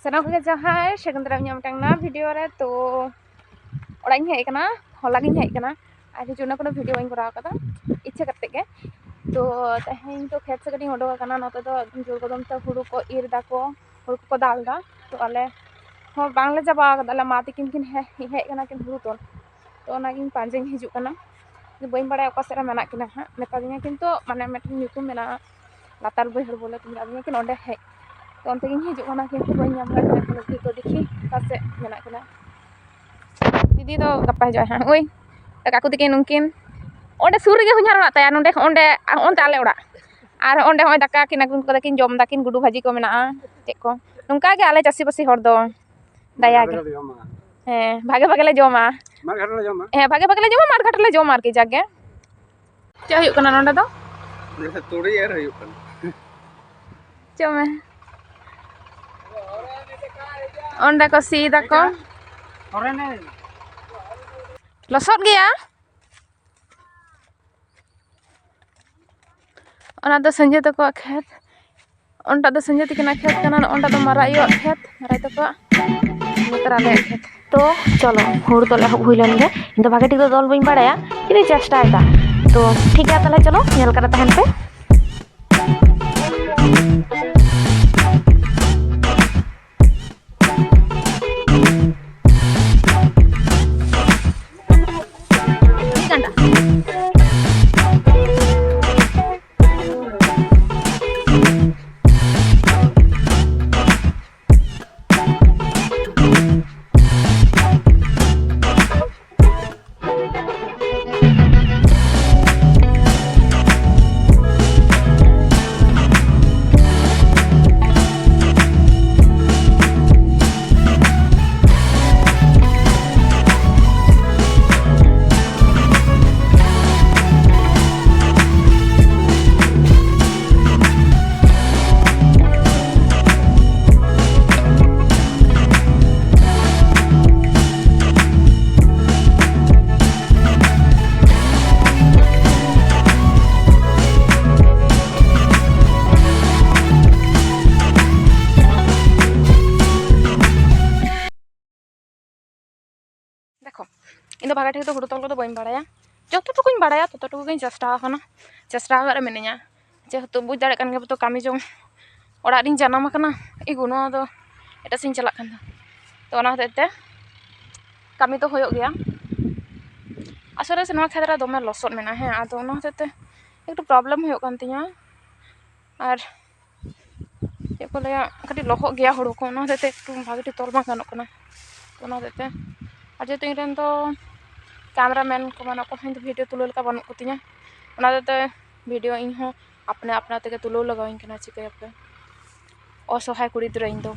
Senang ke jahai segentra nyamtang na video re to orang hei kana hola gin hei kana adi jona kono video bain kora kada ichha katte ge to tehin to khet se gading odo kana note do jor kodom ta huru ko ir da ko huru ko dal da to ale ho bangle jaba kada ale ma tikin kin hei kana kin huru to ona gin panjeng hijuk kana bain bada oka sera menak kina ha metadinya kintu mane metin nyutum mena latar boy hor bole tin adinya kin onde hei to onte gin hijuk kana kintu bain nyam ga to dikhi kase menak kina Didi do gapa hijau ha oi aku tikin mungkin onde sur ge hunyar orak taya nonde onde ale orak ar onde hoy daka kin agun ko kin jom dakin gudu bhaji ko mena cek ko nungka ge ale chasi pasi hor do daya ge bhage bhage le joma mar ghat le joma bhage bhage le joma mar ghat le joma ar ki jage che huyuk kana nonde do turi er huyuk kana chome onde ko si dako orene losot gaya ona do sanjay tako khet onta do sanjay tikina khet kana onta do marai yo khet marai tako nitara le khet तो चलो हुड़ तो एहब हुईलन गे इन भागे ठीक दल B बाड़ाया कि चेष्टा तो ठीक है ताले चलो नेल करा तहन पे देखो इन भागे ठीक हुड़ू तल को बी बाड़ाया जो टुकुन बाड़ाया तत टुकुन चेष्टा करे मिनिया जेहेतु बुझ दाड़े कान तो कमी जो ओड़ा दिन जानाम इगु नोआ दो एटा सिंह चला तो ओना हते ते कमी तो होयो गया आसले से नोआ खेतरा दमे लसद मेना हे आदो ओना हते ते एकटु प्रॉब्लम होयो कान तिया और चे को लया कटी लहक गया हुड़ू को ओना हते ते एकटु भागे ठीक तल बा गानोग कना तो ओना हते ते और जेहेतु इन तो कैमरामैन को माना को वीडियो तुलो लगा बनू को तिया ओना हते वीडियो इन हो अपने अपना तेगे तुलो लगाइन कना चिकाय पे असहाय कुड़ी गिद्रा इन दो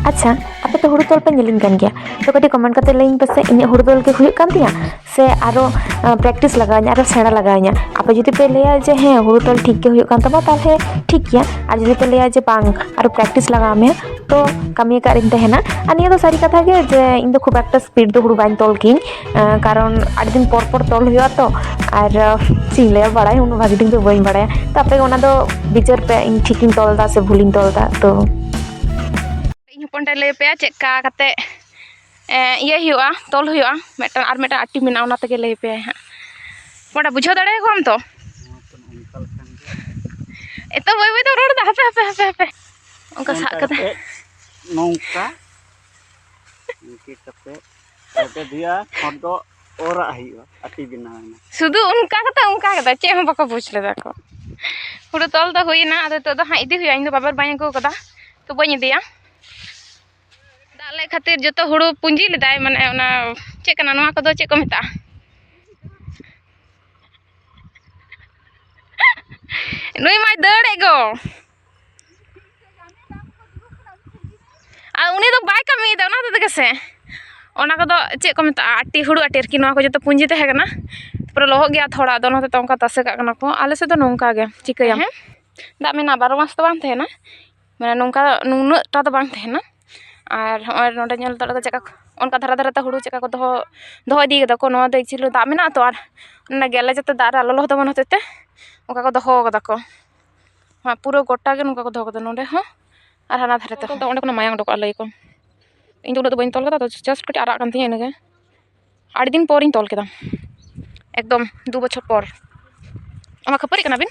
अच्छा आप तो हुड़ू तल पे नेलिन कान गया तो कटी कमेंट करते लाइन पे से इन हुड़ू तल के हुई कान दिया से आरो प्रैक्टिस लगाኛ आरो सेड़ा लगाኛ आप जुदी पे लेया जे हे हुड़ू तल ठीक के हुई कान तबा ताले ठीक गया और जुदी पे लेया जे बांग आरो प्रैक्टिस लगा में तो कमी का इन तहना और निया तो सारी कथा गे जे इन दो खूब एकटा स्पीड दो हुड़ू बाइन तल की कारण आठ दिन पर तल हुआ तो और सिंह लेया बड़ाई उन भागी दिन तो बइन बड़ाया तो आपे ओना दो विचार पे इन ठीक इन तलदा से भूलिन तलदा तो हपन ले पे चेका कते ये हुआ तल हुआ मेटन और मेटन आटी मेना ओना तेगे ले पे हाँ बड़ा बुझाव दाड़े को हम तो Ito boy boy to road dah hape. Ongka sak kata. Nongka. Nongki kate. Kate dia hodok ora hiyo ati binawana. Sudu ongka kata चे हम bako buj leda ko. Huru tol da huina ado to da ha idi huya ᱤᱧ ᱫᱚ ᱵᱟᱵᱮᱨ ᱵᱟᱹᱧ ᱟᱹᱜᱩ ᱠᱟᱫᱟ ᱛᱚ ᱵᱟᱹᱧ ᱤᱫᱤᱭᱟ ᱫᱟᱜ ᱞᱮ ᱠᱷᱟᱹᱛᱤᱨ ᱡᱚᱛᱚ ᱦᱩᱲᱩ ᱯᱩᱸᱡᱤ ᱞᱮᱫᱟᱭ ᱢᱟᱱᱮ ᱚᱱᱟ ᱪᱮᱫ ᱠᱟᱱᱟ ᱱᱚᱣᱟ ᱠᱚᱫᱚ ᱪᱮᱫ ᱠᱚ ᱢᱮᱛᱟᱜᱼᱟ ᱱᱩᱭ ᱢᱟᱭ ᱫᱟᱹᱲᱮᱜ ᱜᱚ ᱟᱨ ᱩᱱᱤ ᱫᱚ ᱵᱟᱭ ᱠᱟᱹᱢᱤᱭᱮᱫᱟ ᱚᱱᱟ ᱦᱚᱛᱮ ᱛᱮᱜᱮ ᱥᱮ ᱚᱱᱟ ᱠᱚᱫᱚ ᱪᱮᱫ ᱠᱚ ᱢᱮᱛᱟᱜᱼᱟ ᱟᱴᱤ ᱦᱩᱲᱩ ᱟᱴᱤ ᱟᱨᱠᱤ ᱱᱚᱣᱟ ᱠᱚ ᱡᱚᱛᱚ ᱯᱩᱸᱡᱤ ᱛᱟᱦᱮᱸ ᱠᱟᱱᱟ ᱛᱟᱨᱯᱚᱨᱮ ᱞᱚᱦᱚᱫ ᱜᱮᱭᱟ ᱛᱷᱚᱲᱟ ᱟᱫᱚ ᱚᱱᱟ ᱦᱚᱛᱮ ᱛᱮ ᱚᱱᱠᱟ ᱛᱟᱥᱮ ᱠᱟᱜ ᱠᱟᱱᱟ ᱠᱚ ᱟᱞᱮ ᱥᱮᱫ ᱫᱚ ᱱᱚᱝᱠᱟ ᱜᱮ ᱪᱤᱠᱟᱹᱭᱟᱢ ᱫᱟᱜ ᱢᱮᱱᱟᱜᱼᱟ 12 ᱢᱟᱥ ᱫᱚ ᱵᱟᱝ ᱛᱟᱦᱮᱱᱟ ᱢᱟᱱᱮ ᱱᱚᱝᱠᱟ ᱱᱩᱱᱟᱹᱜ ᱴᱟ ᱫᱚ ᱵᱟᱝ ᱛᱟᱦᱮᱱᱟ ᱟᱨ ᱦᱚᱸᱜᱼᱚᱭ ᱱᱚᱰᱮ ᱧᱮᱞ ᱫᱟᱲᱮᱭᱟᱜ ᱪᱮᱫᱠᱟ ᱚᱱᱠᱟ ᱫᱷᱟᱨᱟ ᱫᱷᱟᱨᱟᱛᱮ ᱦᱩᱲᱩ ᱪᱮᱫᱠᱟ ᱠᱚ ᱫᱚᱦᱚ ᱤᱫᱤ ᱠᱟᱫᱟ ᱠᱚ ᱱᱚᱣᱟ ᱫᱚ ᱮᱠᱪᱩᱭᱮᱞᱤ ᱫᱟᱜ ᱢᱮᱱᱟᱜᱼᱟ ᱛᱚ ᱟᱨ ᱚᱱᱟ ᱜᱮᱞᱮ ᱡᱟᱛᱮ ᱫᱟᱜ ᱨᱮ ᱟᱞᱚ ᱞᱚᱦᱚᱫᱚᱜ ᱦᱚᱛᱮ ᱛᱮ ᱚᱱᱠᱟ ᱠᱚ ᱫᱚᱦᱚ ᱠᱟᱫᱟ ᱠᱚ ᱦᱟᱸ ᱯᱩᱨᱟᱹ ᱜᱚᱴᱟ ᱜᱮ ᱱᱚᱝᱠᱟ ᱠᱚ ᱫᱚᱦᱚ ᱠᱟᱫᱟ ᱱᱚᱰᱮ ᱦᱚᱸ ᱟᱨ ᱦᱟᱱᱟ ᱫᱷᱟᱨᱮ ᱛᱮ ᱚᱸᱰᱮ ᱠᱷᱚᱱᱟᱜ ᱢᱟᱭᱟᱝ ᱩᱰᱩᱠᱚᱜᱼᱟ ᱞᱟᱹᱭ ᱠᱚ ᱤᱧ ᱫᱚ ᱩᱱᱟᱹᱜ ᱫᱚ ᱵᱟᱹᱧ ᱛᱚᱞ ᱠᱟᱫᱟ ᱛᱚ ᱡᱟᱥᱴ ᱠᱟᱹᱴᱤᱡ ᱟᱨᱟᱜ ᱠᱟᱱ ᱛᱤᱧᱟᱹ ᱤᱱᱟᱹᱜᱮ ᱟᱹᱰᱤ ᱫᱤᱱ ᱯᱚᱨᱤᱧ ᱛᱚᱞ ᱠᱮᱫᱟ ᱮᱠᱫᱚम 2 ᱵᱚᱪᱷᱚᱨ ᱯᱚᱨ ᱚᱱᱟ ᱠᱷᱟᱹᱯᱟᱹᱨᱤ ᱠᱟᱱᱟ ᱵᱤᱱ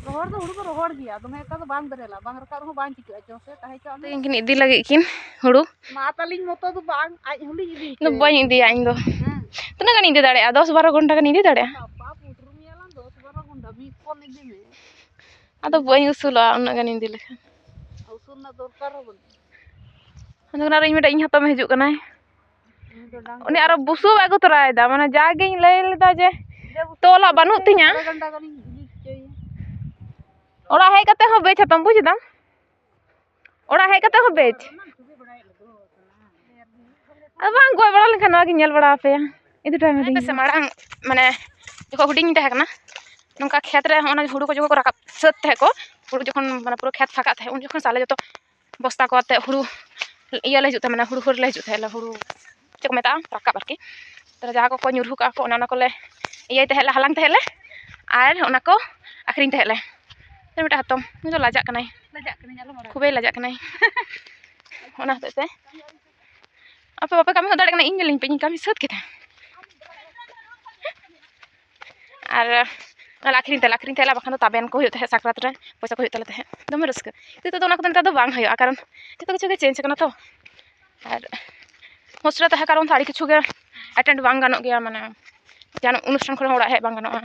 रोहड़ तो हुड़ू को रोहड़ गया दमे का तो बांग दरेला बांग रका रहो बांग चिका चोसे ताहे का तो इनकिन इदी लगे किन हुड़ू मा तालिंग मतो तो बांग आज हुली इदी तो बाई इदिया इन दो तना गानी इदी दाड़े 10-12 घंटा गानी इदी दाड़े बाप उठरू मियाला 10-12 घंटा भी कोन इदी में आदो बाई उसूला उना गानी इदी लेखा उसूल ना दरकार हो आदो ना ᱤᱧ ᱢᱮᱴᱟ ᱤᱧ ᱦᱟᱛᱟᱢ ᱦᱤᱡᱩᱜ ᱠᱟᱱᱟᱭ ᱩᱱᱤ ᱟᱨᱚ ᱵᱩᱥᱩᱵ ᱟᱹᱜᱩ ᱛᱚᱨᱟᱭᱮᱫᱟ ᱢᱟᱱᱮ ᱡᱟᱜᱮᱧ ᱞᱟᱹᱭ ᱞᱮᱫᱟ ᱡᱮ ᱛᱚᱞᱟ ᱵᱟᱹᱱᱩᱜ ᱛᱤᱧᱟ घंटा गानी इदी चई ᱚᱲᱟᱜ ᱦᱮᱡ ᱠᱟᱛᱮ ᱦᱚᱸ ᱵᱮᱪ ᱦᱟᱛᱟᱢ ᱵᱩᱡ ᱫᱟᱢ ᱚᱲᱟᱜ ᱦᱮᱡ ᱠᱟᱛᱮ ᱦᱚᱸ ᱵᱮᱪ ᱵᱟᱝ ᱜᱚᱡ ᱵᱟᱲᱟ ᱞᱮᱱᱠᱷᱟᱱ ᱱᱚᱣᱟ ᱜᱤᱧ ᱧᱮᱞ ᱵᱟᱲᱟ ᱟᱯᱮᱭᱟ ᱤᱫᱤ ᱴᱟᱭᱢ ᱤᱫᱤ ᱯᱮᱥᱮ ᱢᱟᱲᱟᱝ ᱢᱟᱱᱮ ᱡᱚᱠᱷᱚᱱ ᱦᱩᱰᱤᱧ ᱛᱟᱦᱮᱸ ᱠᱟᱱᱟ ᱱᱚᱝᱠᱟ ᱠᱷᱮᱛ ᱨᱮ ᱚᱱᱟ ᱦᱩᱲᱩ ᱠᱚ ᱡᱚᱠᱷᱚᱱ ᱠᱚ ᱨᱟᱠᱟᱵ ᱥᱟᱹᱛ ᱛᱟᱦᱮᱸ ᱠᱚ ᱦᱩᱲᱩ ᱡᱚᱠᱷᱚᱱ ᱢᱟᱱᱮ ᱯᱩᱨᱟᱹ ᱠᱷᱮᱛ ᱯᱷᱟᱸᱠᱟᱜ ᱛᱟᱦᱮᱸ ᱩᱱ ᱡᱚᱠᱷᱚᱱ ᱥᱟᱞᱮ ᱡᱚᱛᱚ ᱵᱚᱥᱛᱟ ᱠᱚ ᱟᱛᱮ ᱦᱩᱲᱩ ᱤᱭᱟᱹ ᱞᱮ ᱦᱤᱡᱩᱜ ᱛᱟᱦᱮᱸ ᱢᱟᱱᱮ ᱦᱩᱲᱩ ᱦᱩᱲ ᱞᱮ ᱦᱤᱡᱩᱜ ᱛᱟᱦᱮᱸ ᱦᱩᱲᱩ ᱪᱮᱫ ᱠᱚ ᱢᱮᱛᱟᱜᱼᱟ ᱨᱟᱠᱟᱵ ᱟᱨᱠᱤ ᱛᱟᱦᱞᱮ ᱡᱟᱦᱟᱸ ᱠᱚᱠᱚ ᱧᱩᱨᱦᱩ ᱠᱟᱜᱼᱟ ᱠᱚ ᱚᱱᱟ ᱠᱚᱞᱮ ᱤᱭᱟᱹᱭ ᱛᱟᱦᱮᱸ ᱞᱮ ᱦᱟᱞᱟᱝ ᱛᱟᱦᱮᱸ ᱞᱮ ᱟᱨ ᱚᱱᱟ ᱠᱚ ᱟᱹᱠᱷᱨᱤᱧ ᱛᱟᱦᱮᱸ ᱞᱮ ᱢᱤᱫᱴᱟᱝ ᱦᱟᱛᱚᱢ ᱩᱱᱤ ᱫᱚ ᱞᱟᱡᱟᱜ ᱠᱟᱱᱟᱭ ᱠᱷᱩᱵᱮᱭ ᱞᱟᱡᱟᱜ ᱠᱟᱱᱟᱭ ᱚᱱᱟ ᱦᱚᱛᱮᱡ ᱛᱮ ᱟᱯᱮ ᱵᱟᱯᱮ ᱠᱟᱹᱢᱤ ᱦᱚᱸ ᱫᱟᱲᱮᱭᱟᱜ ᱠᱟᱱᱟ ᱤᱧ ᱧᱮᱞᱤᱧ ᱯᱮ ᱤᱧ ᱠᱟᱹᱢᱤ ᱥᱟᱹᱛ ᱠᱮᱫᱟ ᱟᱨ ᱚᱱᱟ ᱟᱹᱠᱷᱨᱤᱧ ᱛᱟᱦᱮᱸ ᱵᱟᱠᱷᱟᱱ ᱫᱚ ᱛᱟᱵᱮᱱ ᱠᱚ ᱦᱩᱭᱩᱜ ᱛᱟᱦᱮᱸᱫ ᱥᱟᱠᱨᱟᱛ ᱨᱮ ᱯᱚᱭᱥᱟ ᱠᱚ ᱦᱩᱭᱩᱜ ᱛᱟᱞᱮ ᱛᱟᱦᱮᱸᱫ ᱫᱚᱢᱮ ᱨᱟᱹᱥᱠᱟᱹ ᱱᱤᱛᱚᱜ ᱫᱚ ᱚᱱᱟ ᱠᱚᱫᱚ ᱱᱮᱛᱟᱨ ᱫᱚ ᱵᱟᱝ ᱦᱩᱭᱩᱜᱼᱟ ᱠᱟᱨᱚᱱ ᱡᱚᱛᱚ ᱠᱤᱪᱷᱩ ᱜᱮ ᱪᱮᱧᱡᱽ ᱠᱟᱱᱟ ᱛᱚ ᱟᱨ ᱦᱳᱥᱴᱮᱞ ᱨᱮ ᱛᱟᱦᱮᱸ ᱠᱟᱨᱚᱱ ᱛᱮ ᱟᱹᱰᱤ ᱠᱤᱪᱷᱩ ᱜᱮ ᱮᱴᱮᱱᱰ ᱵᱟᱝ ᱜᱟᱱᱚᱜ ᱜᱮᱭᱟ ᱢᱟᱱᱮ ᱡᱟᱦᱟᱱ ᱚᱱᱩᱥᱴᱷᱟᱱ ᱠᱚᱨᱮ ᱚᱲᱟᱜ ᱦᱮᱡ ᱵᱟᱝ ᱜᱟᱱᱚᱜᱼᱟ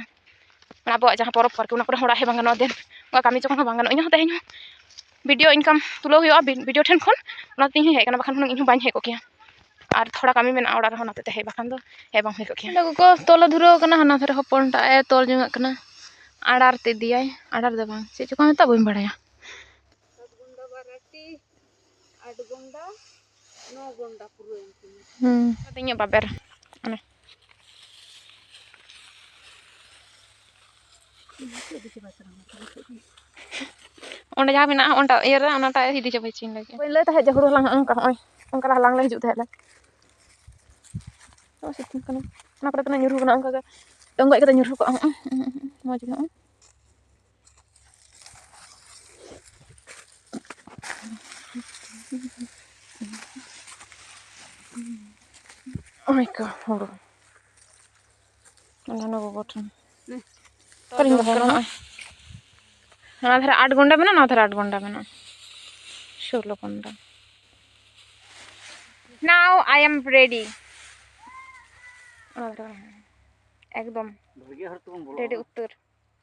ᱟᱵᱚᱣᱟᱜ ᱡᱟᱦᱟᱸ ᱯᱚᱨᱚᱵᱽ ᱯᱟᱨᱠᱤ ᱚᱱᱟ ᱠᱚᱨᱮ ᱚᱲᱟᱜ ᱦᱮᱡ ᱵᱟᱝ ᱜᱟᱱᱚᱜᱼᱟ ᱫᱮᱱ ᱚᱱᱠᱟ ᱠᱟᱹᱢᱤ ᱡᱚᱠᱷᱚᱱ ᱦᱚᱸ ᱵᱟᱝ ᱜᱟᱱᱚᱜᱼᱟ ᱤᱧ ᱦᱚᱸ ᱛᱮᱦᱮᱧ ᱦᱚᱸ ᱵᱷᱤᱰᱤᱭᱳ ᱤᱱᱠᱟᱢ ᱛᱩᱞᱟᱹᱣ ᱦᱩᱭᱩᱜᱼᱟ ᱵᱷᱤᱰᱤᱭᱳ ᱴᱷᱮᱱ ᱠᱷᱚᱱ ᱚᱱᱟᱛᱮ ᱤᱧ ᱦᱚᱸ ᱦᱮᱡ ᱠᱟᱱᱟ ᱵᱟᱠᱷᱟᱱ ᱤᱧ ᱦᱚᱸ ᱵᱟᱹᱧ ᱦᱮᱡ ᱠᱚᱜ ᱠᱮᱭᱟ ᱟᱨ ᱛᱷᱚᱲᱟ ᱠᱟᱹᱢᱤ ᱢᱮᱱᱟᱜᱼᱟ ᱚᱲᱟᱜ ᱨᱮᱦᱚᱸ ᱚᱱᱟᱛᱮ ᱦᱮᱡ ᱵᱟᱠᱷᱟᱱ ᱫᱚ ᱦᱮᱡ ᱵᱟᱝ ᱦᱩᱭ ᱠᱚᱜ ᱠᱮᱭᱟ ᱚᱸᱰᱮ ᱠᱚ ᱛᱚᱞ ᱫᱷᱩᱨᱟᱹᱣ ᱠᱟᱱᱟ ᱦᱟᱱᱟ ᱫᱷᱟᱨᱮ ᱦᱚᱯᱚᱱᱴᱟᱜ ᱮ ᱛᱚᱞ ᱡᱚᱝᱟᱜ ᱠᱟᱱᱟ आड़ार ते दिया आड़ार दो बांग चेक को मेता बई बड़ाया 7 गुंडा बाराटी 8 गुंडा 9 गुंडा पूरा तिnya baber ane onde jaham mena onta era onata hidi coba cin lagi boi le tahe jahuru halang onka halang le hijut tahe le oh situng kana ona kore tena nyuruh kana onka ga tonggok kata nyuruh kok maju na oh my god huru ana go bottom kering dah kana ana dhara 8 घंटा mena na dhara 8 घंटा mena 16 घंटा now I am ready एकदम ready उत्तर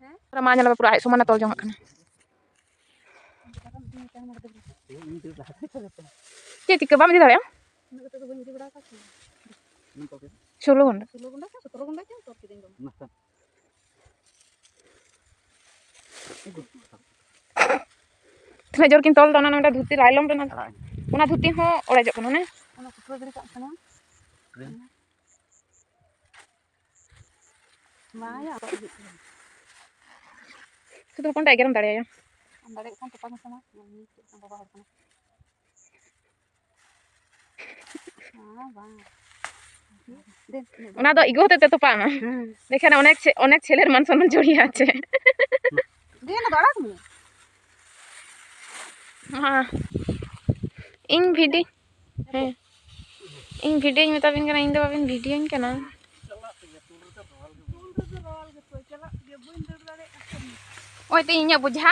हैं मा ñala पूरा आई समाना तोल जंग kana ᱪᱮᱫ ᱪᱤᱠᱟᱹ ᱵᱟᱢ ᱤᱫᱤ ᱫᱟᱲᱮᱭᱟᱜᱼᱟ 16 घंटा 17 गुंडा क्या तोड़ के देंगे ᱛᱤᱱᱟᱹᱜ ᱡᱳᱨ ᱠᱤᱱ ᱛᱚᱞ ᱫᱟ ᱚᱱᱟ ᱫᱷᱩᱛᱤ ᱞᱟᱭᱞᱚᱢ ᱨᱮᱱᱟᱜ ᱚᱱᱟ ᱫᱷᱩᱛᱤ ᱦᱚᱸ ᱚᱲᱮᱡᱚᱜ ᱠᱟᱱᱟ ねᱚᱱᱟ ᱠᱩᱯᱨᱟᱹ ᱫᱲᱮ ᱠᱟᱜ ᱠᱟᱱᱟ ᱢᱟᱭᱟ ᱥᱩᱫᱩ ᱦᱚᱯᱚᱱᱴᱟ ᱮᱜᱮᱨᱮᱢ ᱫᱟᱲᱮᱭᱟᱭᱟ ᱫᱟᱲᱮ ᱠᱷᱟᱱ ᱛᱚᱯᱟ ᱠᱟᱱᱟ ᱵᱟᱵᱟ ᱦᱚᱲ ᱠᱟᱱᱟ ওনা তো ইগো হতে তো পায় না দেখেন অনেক ছেলের মান সম্মান জড়িয়ে আছে ᱤᱧ ᱵᱷᱤᱰᱤ ᱦᱮᱸ ᱤᱧ ᱵᱷᱤᱰᱤᱭᱳᱧ ᱢᱮᱛᱟᱵᱤᱱ ᱠᱟᱱᱟ ᱤᱧ ᱫᱚ ᱵᱟᱵᱤᱱ ᱵᱷᱤᱰᱤᱭᱳᱧ ᱠᱟᱱᱟ oi te inya bujha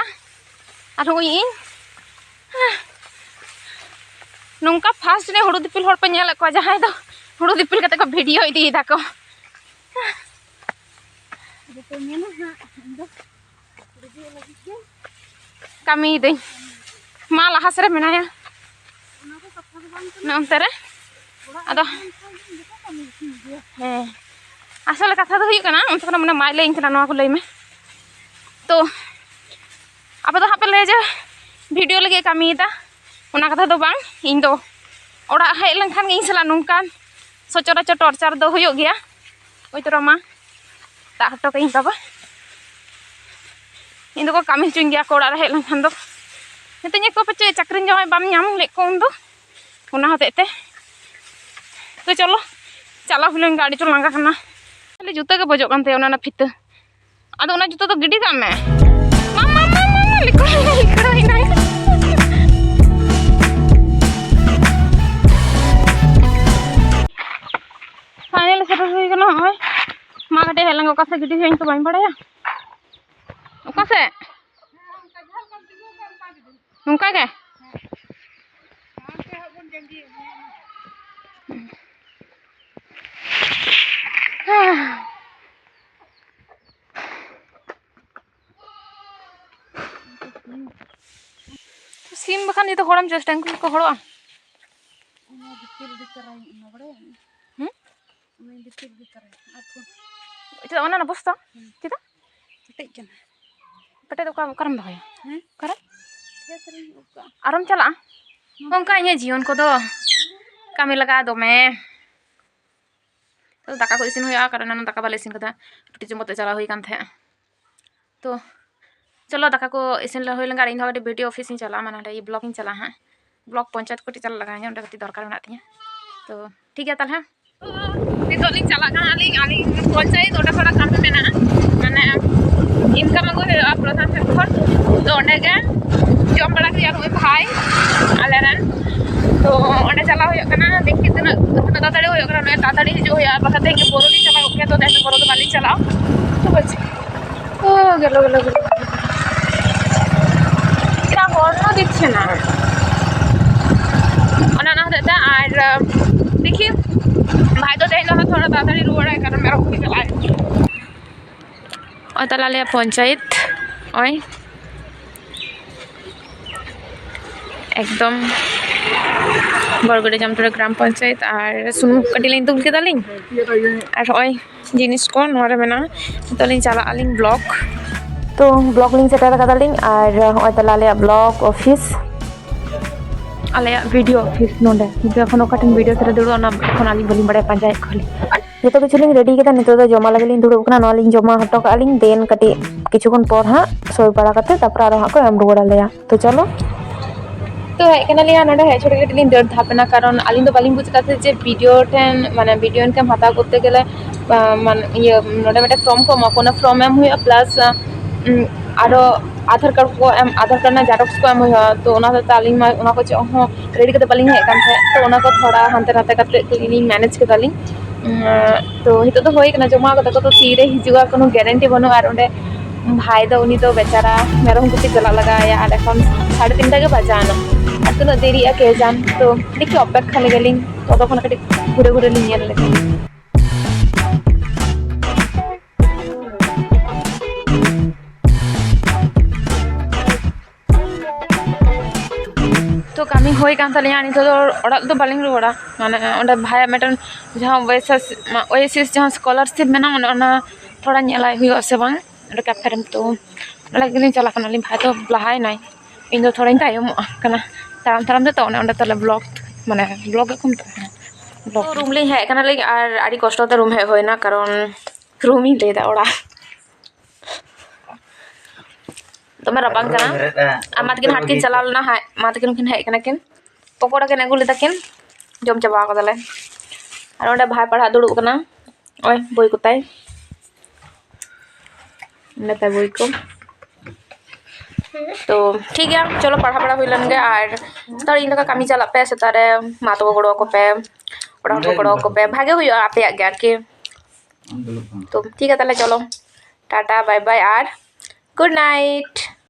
ar oi in nongka fast ne huru dipil hor pe nyel ko jahai do huru dipil kate ko video idi da ko kami dei ma laha sere menaya nonte re ado asal katha do huyuk kana onte kana mane mai lein kana noa ko lei me तो apa do hape le je video lagi kami ita ona katha do bang इन दो ओड़ा hedge लेनखान गे सला नोंकान सचराचर torture दो हुयो गया ओई तोरा मा ता हटो कहीं बाबा इन दो को कमी चुन गया को ओड़ा हेज लेनखान दो नितने को पचे चाकरी जमाई बाम नाम ले को उन दो ओना होते ते तो चलो चला हुलेन गाड़ी चो लांगा खाना खाली जूता के बजो कानते ओना ना फित आदो ओना जूता तो गिडी काम में मामा लिखो ना फाइनल सेटल हुई गना होय मा कटे हेलंग ओका से गिडी हेन तो बाई बड़ाया ओका से नोंका के सिम बखान ये तो होड़म जस्ट टैंक को होड़वा itu mana na bosta kita pete do karam doya kara aram chala onka nya jion ko do kami laga do me तो दाका को इसिन होया कारण ना दाका बाले इसिन कदा रुटी चमते चला होई कान थे तो चलो दाका को इसिन ला होई लंगा इन गाड़ी वीडियो ऑफिस इन चला माना ये ब्लॉग इन चला हां ब्लॉग पंचायत को चला लगा nya उंडा कति दरकार मेना तिया तो ठीक है ताले नितो लिंग चला का आली पंचायत ओटा थोड़ा काम मेना माने इनकम को है प्रधान सेक्टर तो ओंडे के जम बड़ा के यार भाई आलेरन तो ओंडे चला होय कना देखि तना ताताड़ी होय कना ने ताताड़ी हिजो होय बखा देंगे बोरोली चला ओके तो देखे बोरो तो बाली चला तो बच ओ गेलो इरा होरनो दिच्छे ना ओना ना देता और देखिए भाई तो देख लो थोड़ा ताताड़ी रुआ है कारण मेरा खुद चला है और तलाले पंचायत ओए एकदम बरगड़े जामतोड़ा ग्राम पंचायत और सुनु कटी लाइन तुल के दालिंग और ओए जिनिस को नोरे मेना तो लिंग चला आलिंग ब्लॉग तो ब्लॉग लिंक सेटर का दालिंग और ओए तलाले ब्लॉग ऑफिस आले वीडियो ऑफिस नोंडे जखन ओकाटिन वीडियो तेरे दुड़ो ना एखन आलिंग बलिंग बड़े पंचायत खोली जो कुछ लिंग रेडी के नितो दो जमा लगे दुड़ब कना नो लिंग जमा हटो का लिंग देन कटी किछुखन पर हां सोय पड़ा करते तपर आरो हां को एम रुगड़ा लेया तो चलो तो हेकना लिया नडे हे छोटे लिंग दर धापना कारण आलिंग दो बालिंग बुझ काते जे वीडियो टेन माने वीडियो इनकम हता करते गेले मान ये नडे मेटे फॉर्म को मकोना फॉर्म एम हुआ प्लस आरो आधार कार्ड को एम आधार कार्ड ना जेरॉक्स को एम हुआ तो ओना तो तालिंग मा ओना को च हो रेडी करते बालिंग हे कान थे तो ओना को थोड़ा हांते नाते करते लिंग मैनेज के दालिंग तो हितो तो होय कना जमा कता को तो सीरे हिजुआ कोनो गारंटी बनो और ओंडे भाई दो उनी तो बेचारा मेरम कुटी चला लगाया और এখন 3:30 के बजाना और तो देरी आ के जान तो देखि अपेक्षा लगेलिंग तो तखन कटी घुरे घुरे लिंग लेके तो कमी होई कान तलिया नि तो ओड़ा तो बालिंग रुड़ा माने ओंडे भाई मेटन जहां ओएसिस जहां स्कॉलरशिप मेना ओना थोड़ा नेलाई हुयो से बांग कैफे तो लगे चला भाई तो लहाय ना इन थोड़ा तायम ताराम ताराम तो तले ब्लॉग माने ब्लॉग ब्लॉग रूम ली हेकना और आड़ी कष्टते रूम हे होना कारण रूम ही लेदा ओड़ा तो मैं रबांग कना आमा तकिन हाट किन चला लना हाय मा तकिन किन हेकना किन पकोड़ा किन अगु लेदा किन जम चाबा कदले और ओंडे भाई पढ़ा दुड़ुब कना ओय बोई कोताय नेता बोई को तो ठीक है चलो पढ़ा पढ़ा हुई लन गए और तर इन का कमी चला पे सेतारे मा तो गड़ो को पे ओड़ा को गड़ो को पे भागे हुई आपे आगे के तो ठीक है ताले चलो टाटा बाय बाय और गुड नाइट।